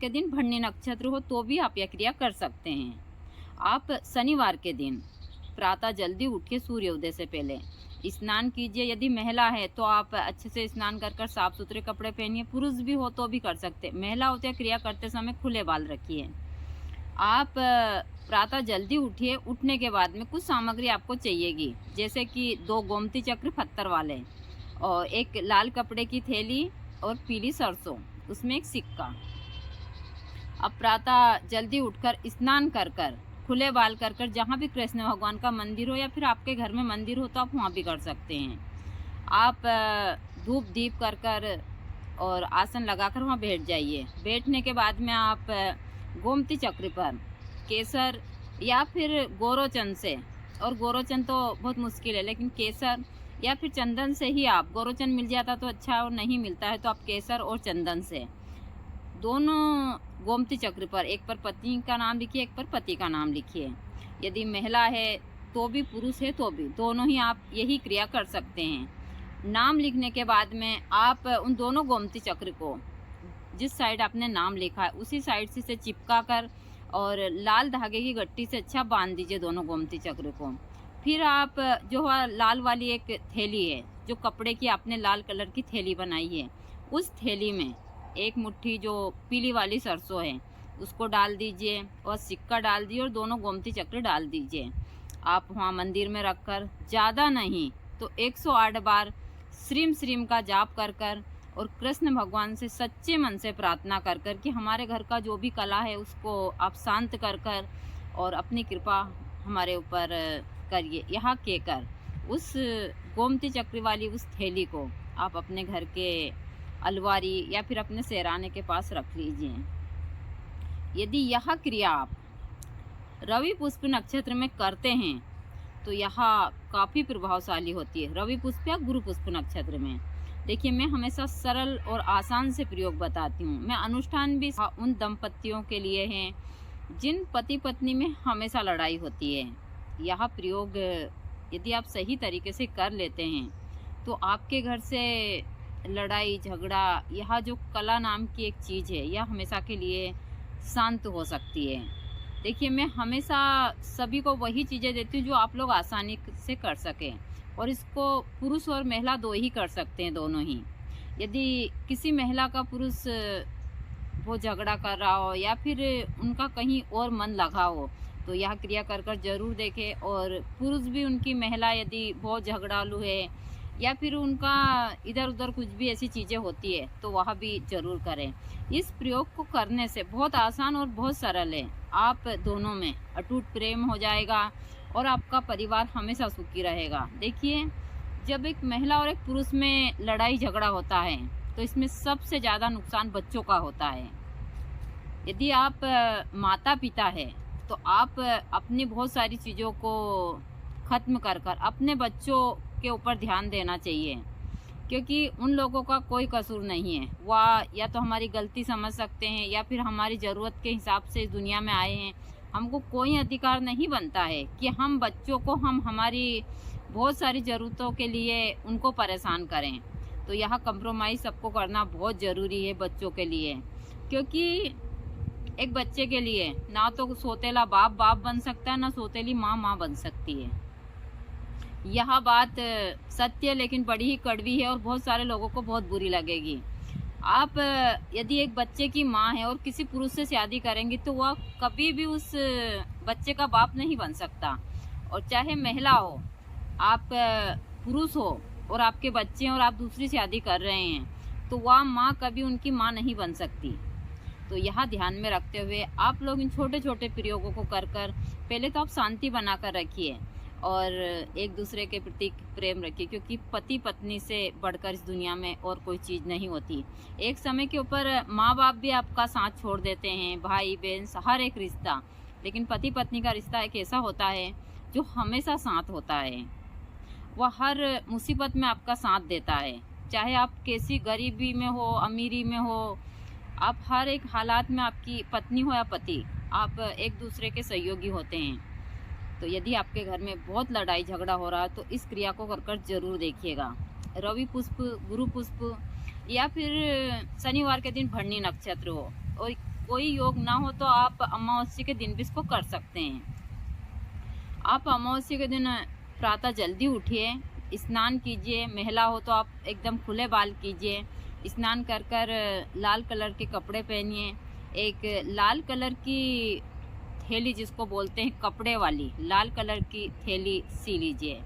के दिन भरणी नक्षत्र हो तो भी आप यह क्रिया कर सकते हैं। आप शनिवार के दिन प्रातः जल्दी उठिए, सूर्योदय से पहले स्नान कीजिए। यदि महिला है तो आप अच्छे से स्नान कर साफ सुथरे कपड़े पहनिए। पुरुष भी हो तो भी कर सकते। महिला होते क्रिया करते समय खुले बाल रखिए। आप प्रातः जल्दी उठिए। उठने के बाद में कुछ सामग्री आपको चाहिएगी, जैसे कि 2 गोमती चक्र पत्थर वाले और एक लाल कपड़े की थैली और पीली सरसों, उसमें एक सिक्का। अब प्रातः जल्दी उठकर स्नान कर खुले बाल कर जहाँ भी कृष्ण भगवान का मंदिर हो या फिर आपके घर में मंदिर हो तो आप वहाँ भी कर सकते हैं। आप धूप दीप कर और आसन लगाकर वहाँ बैठ जाइए। बैठने के बाद में आप गोमती चक्र पर केसर या फिर गोरोचन से, और गोरोचन तो बहुत मुश्किल है, लेकिन केसर या फिर चंदन से ही आप, गोरोचन मिल जाता तो अच्छा और नहीं मिलता है तो आप केसर और चंदन से दोनों गोमती चक्र पर, एक पर पत्नी का नाम लिखिए, एक पर पति का नाम लिखिए। यदि महिला है तो भी, पुरुष है तो भी, दोनों ही आप यही क्रिया कर सकते हैं। नाम लिखने के बाद में आप उन दोनों गोमती चक्र को जिस साइड आपने नाम लिखा है उसी साइड से चिपका कर और लाल धागे की गट्टी से अच्छा बांध दीजिए दोनों गोमती चक्र को। फिर आप जो लाल वाली एक थैली है, जो कपड़े की आपने लाल कलर की थैली बनाई है, उस थैली में एक मुट्ठी जो पीली वाली सरसों है उसको डाल दीजिए और सिक्का डाल दीजिए और दोनों गोमती चक्र डाल दीजिए। आप वहाँ मंदिर में रखकर ज़्यादा नहीं तो 108 बार श्रीम श्रीम का जाप कर और कृष्ण भगवान से सच्चे मन से प्रार्थना कर कि हमारे घर का जो भी कला है उसको आप शांत कर और अपनी कृपा हमारे ऊपर करिए। यहाँ कहकर उस गोमती चक्र वाली उस थैली को आप अपने घर के अलवारी या फिर अपने सेराने के पास रख लीजिए। यदि यह क्रिया आप रवि पुष्प नक्षत्र में करते हैं तो यह काफ़ी प्रभावशाली होती है। रवि पुष्प या गुरु पुष्प नक्षत्र में देखिए, मैं हमेशा सरल और आसान से प्रयोग बताती हूँ। मैं अनुष्ठान भी उन दंपतियों के लिए हैं जिन पति पत्नी में हमेशा लड़ाई होती है। यह प्रयोग यदि आप सही तरीके से कर लेते हैं तो आपके घर से लड़ाई झगड़ा, यह जो कला नाम की एक चीज़ है, यह हमेशा के लिए शांत हो सकती है। देखिए, मैं हमेशा सभी को वही चीज़ें देती हूँ जो आप लोग आसानी से कर सकें, और इसको पुरुष और महिला दो ही कर सकते हैं, दोनों ही। यदि किसी महिला का पुरुष वो झगड़ा कर रहा हो या फिर उनका कहीं और मन लगा हो तो यह क्रिया कर जरूर देखें। और पुरुष भी उनकी महिला यदि बहुत झगड़ालू है या फिर उनका इधर उधर कुछ भी ऐसी चीज़ें होती है तो वह भी ज़रूर करें। इस प्रयोग को करने से बहुत आसान और बहुत सरल है। आप दोनों में अटूट प्रेम हो जाएगा और आपका परिवार हमेशा सुखी रहेगा। देखिए, जब एक महिला और एक पुरुष में लड़ाई झगड़ा होता है तो इसमें सबसे ज़्यादा नुकसान बच्चों का होता है। यदि आप माता पिता है तो आप अपनी बहुत सारी चीज़ों को ख़त्म कर अपने बच्चों के ऊपर ध्यान देना चाहिए, क्योंकि उन लोगों का कोई कसूर नहीं है। वह या तो हमारी गलती समझ सकते हैं या फिर हमारी ज़रूरत के हिसाब से इस दुनिया में आए हैं। हमको कोई अधिकार नहीं बनता है कि हम बच्चों को हमारी बहुत सारी ज़रूरतों के लिए उनको परेशान करें। तो यह कंप्रोमाइज़ सबको करना बहुत ज़रूरी है बच्चों के लिए, क्योंकि एक बच्चे के लिए ना तो सौतेला बाप बन सकता है, ना सौतेली माँ बन सकती है। यह बात सत्य लेकिन बड़ी ही कड़वी है और बहुत सारे लोगों को बहुत बुरी लगेगी। आप यदि एक बच्चे की माँ है और किसी पुरुष से शादी करेंगी तो वह कभी भी उस बच्चे का बाप नहीं बन सकता। और चाहे महिला हो, आप पुरुष हो और आपके बच्चे हैं और आप दूसरी शादी कर रहे हैं तो वह माँ कभी उनकी माँ नहीं बन सकती। तो यह ध्यान में रखते हुए आप लोग इन छोटे छोटे प्रयोगों को कर पहले तो आप शांति बनाकर रखिए और एक दूसरे के प्रति प्रेम रखिए, क्योंकि पति पत्नी से बढ़कर इस दुनिया में और कोई चीज़ नहीं होती। एक समय के ऊपर माँ बाप भी आपका साथ छोड़ देते हैं, भाई बहन, हर एक रिश्ता, लेकिन पति पत्नी का रिश्ता एक ऐसा होता है जो हमेशा साथ होता है। वह हर मुसीबत में आपका साथ देता है, चाहे आप कैसी गरीबी में हो, अमीरी में हो, आप हर एक हालात में, आपकी पत्नी हो या पति, आप एक दूसरे के सहयोगी होते हैं। तो यदि आपके घर में बहुत लड़ाई झगड़ा हो रहा है तो इस क्रिया को कर जरूर देखिएगा। रवि पुष्प, गुरु पुष्प या फिर शनिवार के दिन भरणी नक्षत्र हो और कोई योग ना हो तो आप अमावस्या के दिन भी इसको कर सकते हैं। आप अमावस्या के दिन प्रातः जल्दी उठिए, स्नान कीजिए। महिला हो तो आप एकदम खुले बाल कीजिए। स्नान कर कर लाल कलर के कपड़े पहनिए। एक लाल कलर की थैली, जिसको बोलते हैं कपड़े वाली, लाल कलर की थैली सी लीजिए।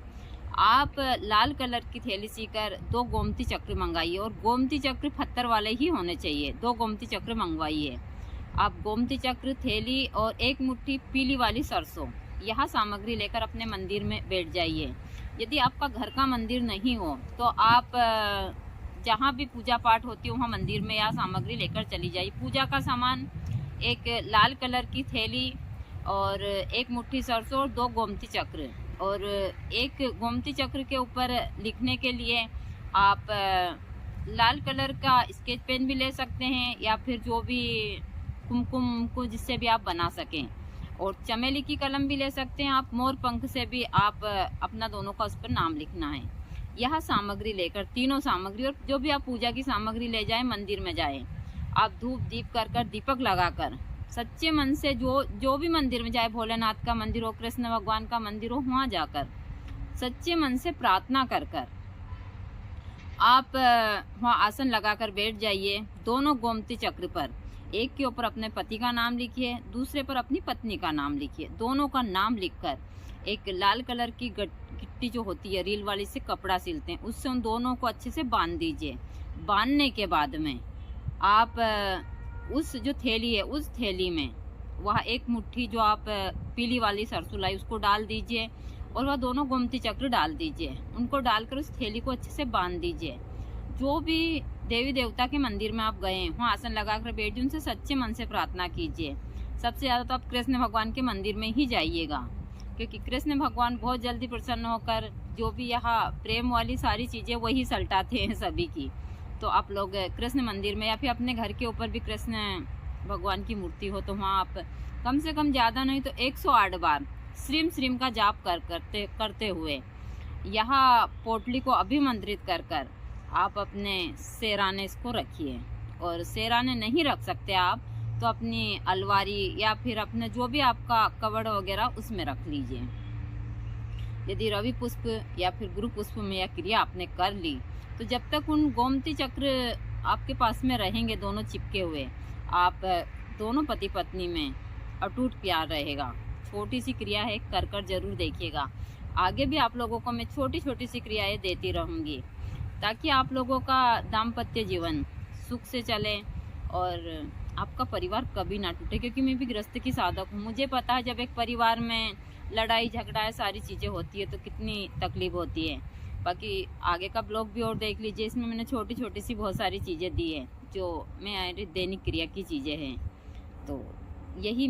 आप लाल कलर की थैली सीकर 2 गोमती चक्र मंगाइए, और गोमती चक्र पत्थर वाले ही होने चाहिए। 2 गोमती चक्र मंगवाइए। आप गोमती चक्र, थैली और 1 मुट्ठी पीली वाली सरसों, यह सामग्री लेकर अपने मंदिर में बैठ जाइए। यदि आपका घर का मंदिर नहीं हो तो आप जहाँ भी पूजा पाठ होती है वहाँ मंदिर में यह सामग्री लेकर चली जाइए। पूजा का सामान, एक लाल कलर की थैली और 1 मुट्ठी सरसों और 2 गोमती चक्र, और एक गोमती चक्र के ऊपर लिखने के लिए आप लाल कलर का स्केच पेन भी ले सकते हैं, या फिर जो भी कुमकुम को जिससे भी आप बना सकें, और चमेली की कलम भी ले सकते हैं आप। मोर पंख से भी आप अपना दोनों का उस पर नाम लिखना है। यह सामग्री लेकर, तीनों सामग्री, और जो भी आप पूजा की सामग्री ले जाएं, मंदिर में जाएं। आप धूप दीप कर दीपक लगाकर सच्चे मन से जो भी मंदिर में जाए, भोलेनाथ का मंदिर हो, कृष्ण भगवान का मंदिर हो, वहाँ जाकर सच्चे मन से प्रार्थना कर आप वहाँ आसन लगाकर बैठ जाइए। दोनों गोमती चक्र पर एक के ऊपर अपने पति का नाम लिखिए, दूसरे पर अपनी पत्नी का नाम लिखिए। दोनों का नाम लिखकर एक लाल कलर की गिट्टी जो होती है, रील वाली से कपड़ा सिलते हैं, उससे उन दोनों को अच्छे से बांध दीजिए। बांधने के बाद में आप उस जो थैली है, उस थैली में वह 1 मुट्ठी जो आप पीली वाली सरसों लाई उसको डाल दीजिए, और वह दोनों गोमती चक्र डाल दीजिए। उनको डालकर उस थैली को अच्छे से बांध दीजिए। जो भी देवी देवता के मंदिर में आप गए हैं, वहाँ आसन लगाकर बैठ जाइए, उनसे सच्चे मन से प्रार्थना कीजिए। सबसे ज़्यादा तो आप कृष्ण भगवान के मंदिर में ही जाइएगा, क्योंकि कृष्ण भगवान बहुत जल्दी प्रसन्न होकर जो भी यहाँ प्रेम वाली सारी चीज़ें वही सल्टाते हैं सभी की। तो आप लोग कृष्ण मंदिर में, या फिर अपने घर के ऊपर भी कृष्ण भगवान की मूर्ति हो, तो वहाँ आप कम से कम ज़्यादा नहीं तो 108 बार श्रीम श्रीम का जाप करते हुए यहाँ पोटली को अभिमंत्रित कर आप अपने सेराने इसको रखिए। और सेराने नहीं रख सकते आप तो अपनी अलवारी या फिर अपने जो भी आपका कवड़ वगैरह उसमें रख लीजिए। यदि रवि पुष्प या फिर गुरु पुष्प में यह क्रिया आपने कर ली, तो जब तक उन गोमती चक्र आपके पास में रहेंगे दोनों चिपके हुए, आप दोनों पति पत्नी में अटूट प्यार रहेगा। छोटी सी क्रिया है, कर जरूर देखिएगा। आगे भी आप लोगों को मैं छोटी छोटी सी क्रियाएं देती रहूँगी, ताकि आप लोगों का दाम्पत्य जीवन सुख से चले और आपका परिवार कभी ना टूटे। क्योंकि मैं भी गृहस्थ की साधक हूँ, मुझे पता है जब एक परिवार में लड़ाई झगड़ा सारी चीज़ें होती है तो कितनी तकलीफ होती है। बाकी आगे का ब्लॉग भी और देख लीजिए, इसमें मैंने छोटी छोटी सी बहुत सारी चीज़ें दी है जो मैं दैनिक क्रिया की चीज़ें हैं। तो यही